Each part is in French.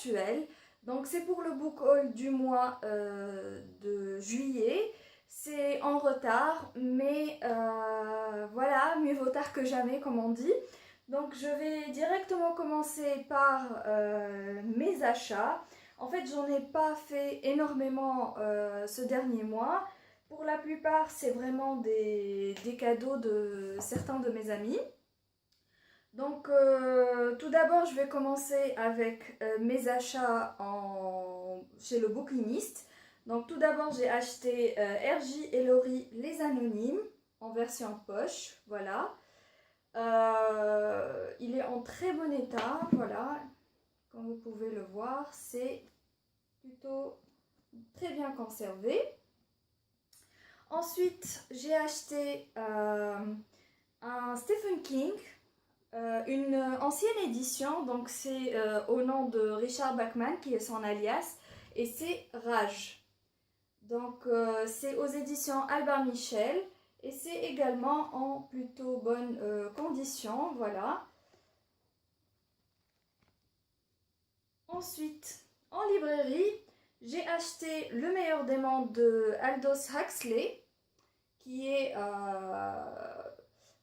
mensuel. Donc c'est pour le book haul du mois de juillet. C'est en retard, mais voilà, mieux vaut tard que jamais, comme on dit. Donc je vais directement commencer par mes achats. En fait, j'en ai pas fait énormément ce dernier mois. Pour la plupart, c'est vraiment des cadeaux de certains de mes amis. Donc tout d'abord, je vais commencer avec mes achats chez le bouquiniste. Donc tout d'abord, j'ai acheté RJ et Laurie les Anonymes en version poche, voilà. Il est en très bon état, voilà, comme vous pouvez le voir, c'est plutôt très bien conservé. Ensuite, j'ai acheté un Stephen King, une ancienne édition, donc c'est au nom de Richard Bachman qui est son alias, et c'est Rage. Donc c'est aux éditions Albert Michel et c'est également en plutôt bonne condition, voilà. Ensuite, en librairie, j'ai acheté Le meilleur des mondes de Aldous Huxley, qui est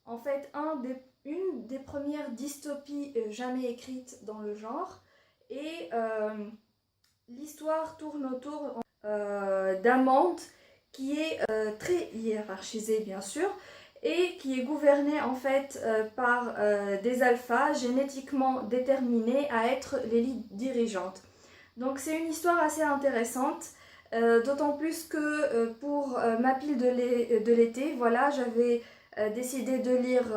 en fait une des premières dystopies jamais écrites dans le genre. Et l'histoire tourne autour d'un monde qui est très hiérarchisé, bien sûr, et qui est gouverné en fait par des alphas génétiquement déterminés à être l'élite dirigeante. Donc c'est une histoire assez intéressante, d'autant plus que pour ma pile de l'été, voilà, j'avais décidé de lire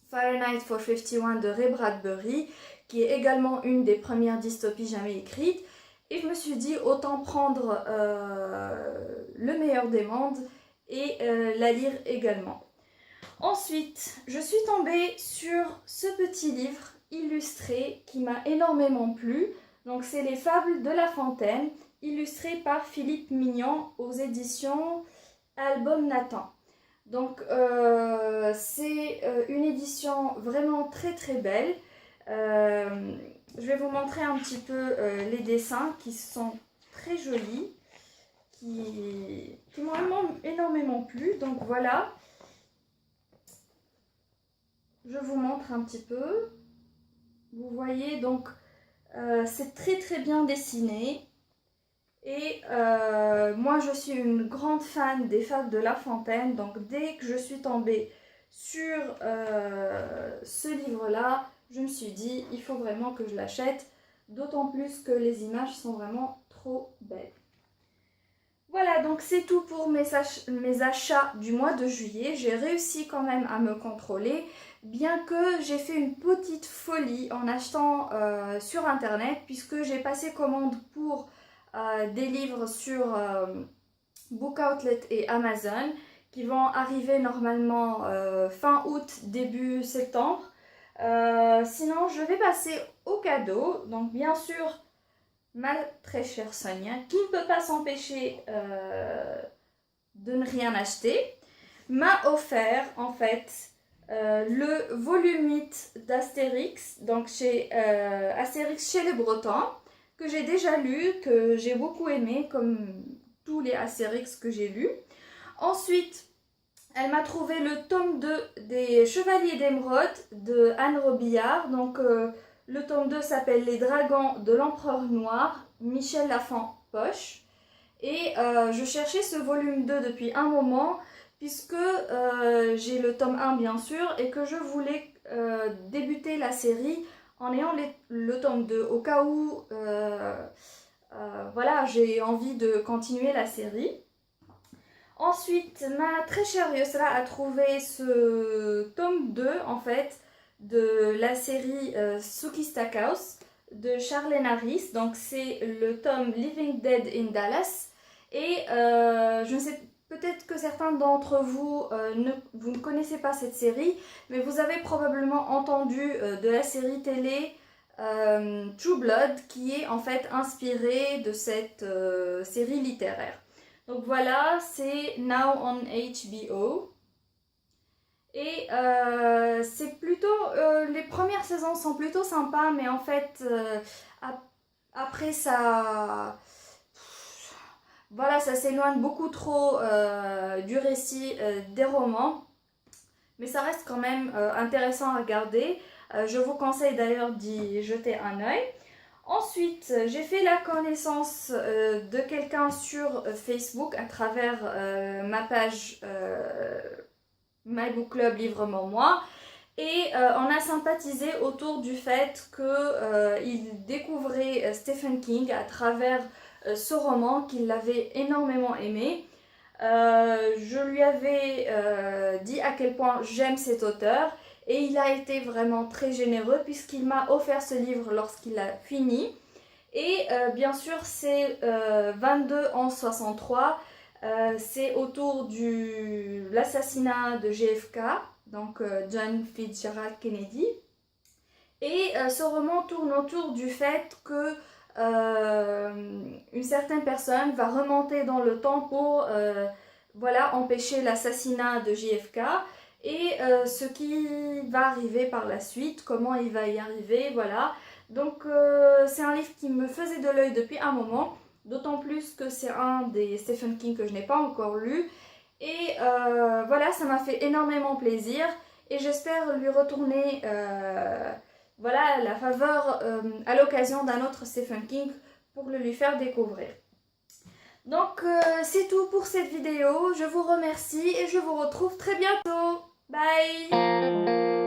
Fahrenheit 451 de Ray Bradbury, qui est également une des premières dystopies jamais écrites. Et je me suis dit, autant prendre Le meilleur des mondes et la lire également. Ensuite, je suis tombée sur ce petit livre illustré qui m'a énormément plu. Donc c'est Les Fables de La Fontaine, illustré par Philippe Mignon aux éditions Album Nathan. Donc c'est une édition vraiment très très belle. Je vais vous montrer un petit peu les dessins qui sont très jolis, qui m'ont énormément plu. Donc voilà, je vous montre un petit peu. Vous voyez, donc c'est très très bien dessiné. Et moi je suis une grande fan des Fables de La Fontaine, donc dès que je suis tombée sur ce livre-là, je me suis dit il faut vraiment que je l'achète, d'autant plus que les images sont vraiment trop belles. Voilà, donc c'est tout pour mes achats du mois de juillet. J'ai réussi quand même à me contrôler, bien que j'ai fait une petite folie en achetant sur internet, puisque j'ai passé commande pour des livres sur Book Outlet et Amazon qui vont arriver normalement fin août, début septembre. Sinon, je vais passer au cadeau. Donc, bien sûr, ma très chère Sonia, qui ne peut pas s'empêcher de ne rien acheter, m'a offert en fait le volume 8 d'Astérix, donc chez Astérix chez les Bretons, que j'ai déjà lu, que j'ai beaucoup aimé, comme tous les Astérix que j'ai lus. Ensuite, elle m'a trouvé le tome 2 des Chevaliers d'Émeraude de Anne Robillard. Donc, le tome 2 s'appelle Les Dragons de l'Empereur Noir, Michel Lafon-Poche. Et je cherchais ce volume 2 depuis un moment, puisque j'ai le tome 1 bien sûr, et que je voulais débuter la série en ayant le tome 2, au cas où voilà, j'ai envie de continuer la série. Ensuite, ma très chère Yosra a trouvé ce tome 2 en fait de la série Sookie Stackhouse de Charlene Harris. Donc c'est le tome Living Dead in Dallas. Et je ne sais, peut-être que certains d'entre vous, vous ne connaissez pas cette série, mais vous avez probablement entendu de la série télé True Blood, qui est en fait inspirée de cette série littéraire. Donc voilà, c'est Now on HBO. Et c'est plutôt, les premières saisons sont plutôt sympas, mais en fait, après ça, voilà, ça s'éloigne beaucoup trop du récit des romans. Mais ça reste quand même intéressant à regarder. Je vous conseille d'ailleurs d'y jeter un œil. Ensuite, j'ai fait la connaissance de quelqu'un sur Facebook à travers ma page My Book Club Livrement Moi. Et on a sympathisé autour du fait qu'il découvrait Stephen King à travers ce roman qu'il avait énormément aimé. Je lui avais dit à quel point j'aime cet auteur et il a été vraiment très généreux puisqu'il m'a offert ce livre lorsqu'il a fini. Et bien sûr, c'est 22 en 63. C'est autour de l'assassinat de JFK, donc John Fitzgerald Kennedy. Et ce roman tourne autour du fait que une certaine personne va remonter dans le temps pour voilà, empêcher l'assassinat de JFK et ce qui va arriver par la suite, comment il va y arriver, voilà. Donc c'est un livre qui me faisait de l'œil depuis un moment, d'autant plus que c'est un des Stephen King que je n'ai pas encore lu. Et voilà, ça m'a fait énormément plaisir et j'espère lui retourner voilà, la faveur à l'occasion d'un autre Stephen King pour le lui faire découvrir. Donc c'est tout pour cette vidéo, je vous remercie et je vous retrouve très bientôt. Bye!